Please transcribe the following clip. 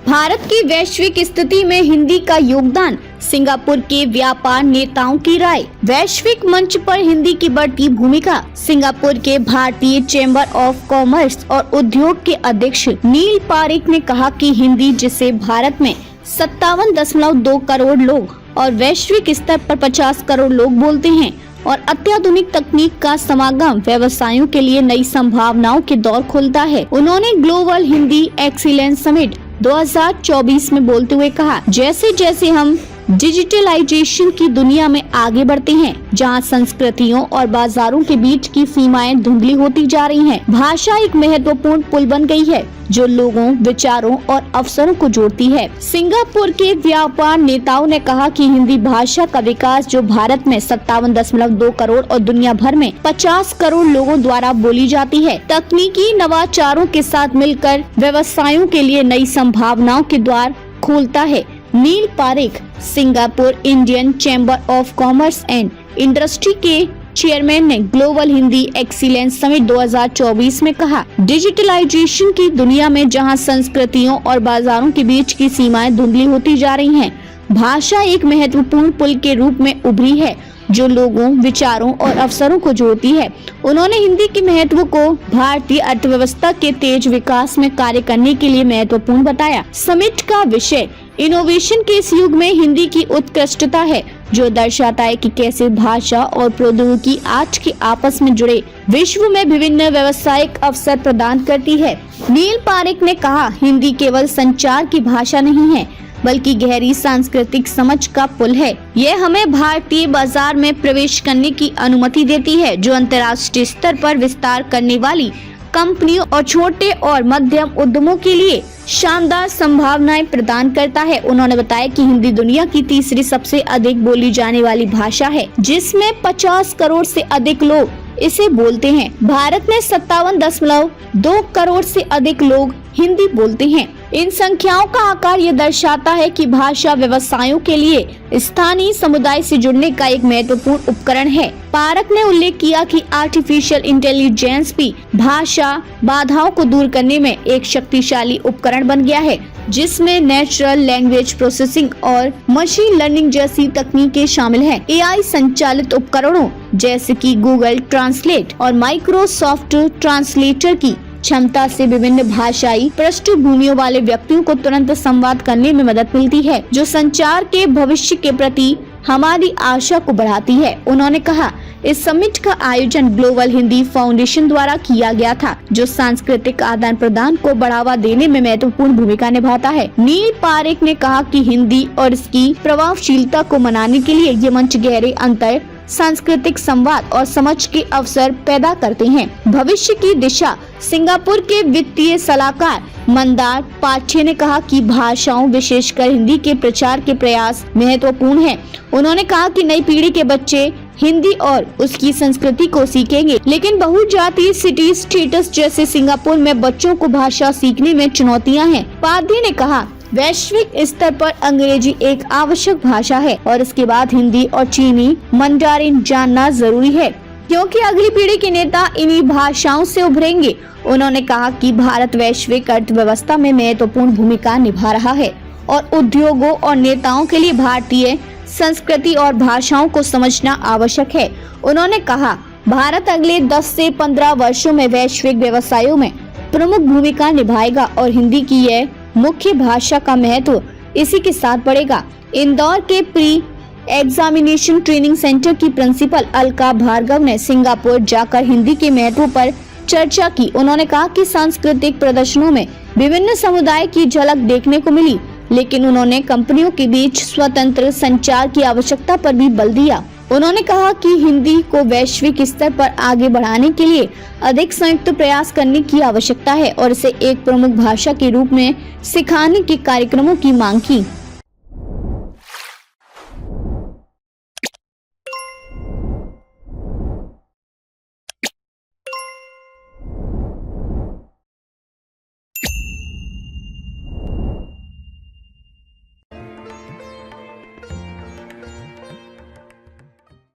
भारत की वैश्विक स्थिति में हिंदी का योगदान, सिंगापुर के व्यापार नेताओं की राय। वैश्विक मंच पर हिंदी की बढ़ती भूमिका। सिंगापुर के भारतीय चैम्बर ऑफ कॉमर्स और उद्योग के अध्यक्ष नील पारेख ने कहा कि हिंदी, जिसे भारत में 57.2 करोड़ लोग और वैश्विक स्तर पर 50 करोड़ लोग बोलते हैं, और अत्याधुनिक तकनीक का समागम व्यवसायों के लिए नई संभावनाओं के दौर खोलता है। उन्होंने ग्लोबल हिंदी एक्सीलेंस समिट 2024 में बोलते हुए कहा, जैसे जैसे हम डिजिटलाइजेशन की दुनिया में आगे बढ़ते हैं, जहां संस्कृतियों और बाजारों के बीच की सीमाएं धुंधली होती जा रही हैं, भाषा एक महत्वपूर्ण पुल बन गई है जो लोगों, विचारों और अवसरों को जोड़ती है। सिंगापुर के व्यापार नेताओं ने कहा कि हिंदी भाषा का विकास, जो भारत में 57.2 करोड़ और दुनिया भर में 50 करोड़ लोगों द्वारा बोली जाती है, तकनीकी नवाचारों के साथ मिलकर व्यवसायों के लिए नई संभावनाओं के द्वार खोलता है। Neel Parekh, Singapore Indian chamber of commerce and industry के चेयरमैन ने ग्लोबल हिंदी एक्सीलेंस समिट 2024 में कहा, डिजिटलाइजेशन की दुनिया में जहां संस्कृतियों और बाजारों के बीच की सीमाएं धुंधली होती जा रही हैं, भाषा एक महत्वपूर्ण पुल के रूप में उभरी है जो लोगों, विचारों और अवसरों को जोड़ती है। उन्होंने हिंदी के महत्व को भारतीय अर्थव्यवस्था के तेज विकास में कार्य करने के लिए महत्वपूर्ण बताया। समिट का विषय इनोवेशन के इस युग में हिंदी की उत्कृष्टता है, जो दर्शाता है कि कैसे भाषा और प्रौद्योगिकी आज के आपस में जुड़े विश्व में विभिन्न व्यावसायिक अवसर प्रदान करती है। नील पारेख ने कहा, हिंदी केवल संचार की भाषा नहीं है, बल्कि गहरी सांस्कृतिक समझ का पुल है। यह हमें भारतीय बाजार में प्रवेश करने की अनुमति देती है, जो अंतर्राष्ट्रीय स्तर पर विस्तार करने वाली कंपनियों और छोटे और मध्यम उद्यमों के लिए शानदार संभावनाएं प्रदान करता है। उन्होंने बताया कि हिंदी दुनिया की तीसरी सबसे अधिक बोली जाने वाली भाषा है, जिसमें 50 करोड़ से अधिक लोग इसे बोलते हैं। भारत में 57.2 करोड़ से अधिक लोग हिंदी बोलते हैं। इन संख्याओं का आकार ये दर्शाता है कि भाषा व्यवसायों के लिए स्थानीय समुदाय से जुड़ने का एक महत्वपूर्ण उपकरण है। पारेख ने उल्लेख किया कि आर्टिफिशियल इंटेलिजेंस भी भाषा बाधाओं को दूर करने में एक शक्तिशाली उपकरण बन गया है, जिसमें नेचुरल लैंग्वेज प्रोसेसिंग और मशीन लर्निंग जैसी तकनीकें शामिल हैं। एआई संचालित उपकरणों जैसे कि गूगल ट्रांसलेट और माइक्रोसॉफ्ट ट्रांसलेटर की क्षमता से विभिन्न भाषाई पृष्ठभूमियों वाले व्यक्तियों को तुरंत संवाद करने में मदद मिलती है, जो संचार के भविष्य के प्रति हमारी आशा को बढ़ाती है। उन्होंने कहा, इस समिट का आयोजन ग्लोबल हिंदी फाउंडेशन द्वारा किया गया था, जो सांस्कृतिक आदान प्रदान को बढ़ावा देने में महत्वपूर्ण भूमिका निभाता है। नील पारेख ने कहा कि हिंदी और इसकी प्रभावशीलता को मनाने के लिए ये मंच गहरे अंतर सांस्कृतिक संवाद और समझ के अवसर पैदा करते हैं। भविष्य की दिशा। सिंगापुर के वित्तीय सलाहकार मंदार पाछे ने कहा कि भाषाओं, विशेषकर हिंदी के प्रचार के प्रयास महत्वपूर्ण हैं। उन्होंने कहा कि नई पीढ़ी के बच्चे हिंदी और उसकी संस्कृति को सीखेंगे, लेकिन बहुजातीय सिटी स्टेटस जैसे सिंगापुर में बच्चों को भाषा सीखने में चुनौतियां हैं। पाधी ने कहा, वैश्विक स्तर पर अंग्रेजी एक आवश्यक भाषा है और इसके बाद हिंदी और चीनी मंडारिन जानना जरूरी है, क्योंकि अगली पीढ़ी के नेता इन्हीं भाषाओं से उभरेंगे। उन्होंने कहा कि भारत वैश्विक अर्थव्यवस्था में महत्वपूर्ण भूमिका निभा रहा है और उद्योगों और नेताओं के लिए भारतीय संस्कृति और भाषाओं को समझना आवश्यक है। उन्होंने कहा, भारत अगले 10 से 15 वर्षों में वैश्विक व्यवसायों में प्रमुख भूमिका निभाएगा और हिंदी की यह मुख्य भाषा का महत्व इसी के साथ बढ़ेगा। इंदौर के प्री एग्जामिनेशन ट्रेनिंग सेंटर की प्रिंसिपल अलका भार्गव ने सिंगापुर जाकर हिंदी के महत्व पर चर्चा की। उन्होंने कहा कि सांस्कृतिक प्रदर्शनों में विभिन्न समुदाय की झलक देखने को मिली, लेकिन उन्होंने कंपनियों के बीच स्वतंत्र संचार की आवश्यकता पर भी बल दिया। उन्होंने कहा कि हिंदी को वैश्विक स्तर पर आगे बढ़ाने के लिए अधिक संयुक्त प्रयास करने की आवश्यकता है और इसे एक प्रमुख भाषा के रूप में सिखाने के कार्यक्रमों की मांग की।